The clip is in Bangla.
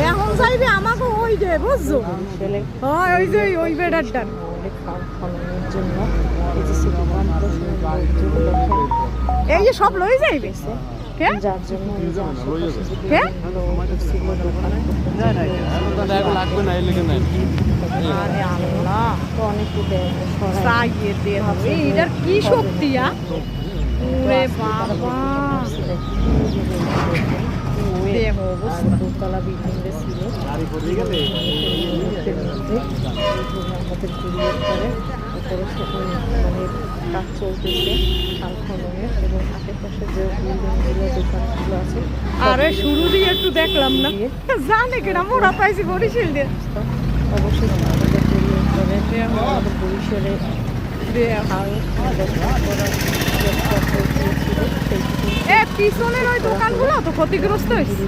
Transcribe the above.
এখন যাইবে আমাকে ওই যে বুঝছো হ্যাঁ ওই যে ওই বেড়ারটার জন্য এই যে সব লই যাইবে কে যার জন্য এই যে কে আরে আল্লাহ তো অনেকে সাইয়ে দে হবে এটার কি শক্তি ওরে বাবা দোতলা বিল্ডিং ছিল কাজ চলতেছে খাল খননের এবং আশেপাশে যে বিল্ডিংগুলো দোকানগুলো আছে আরে শুরু দিয়ে একটু দেখলাম না জানে কেনা মোড়া পাইছি বরিশাল দিয়ে অবশ্যই আমাদের আমাদের পরিসরে পিছনের ওই দোকানগুলো তো ক্ষতিগ্রস্ত হয়েছে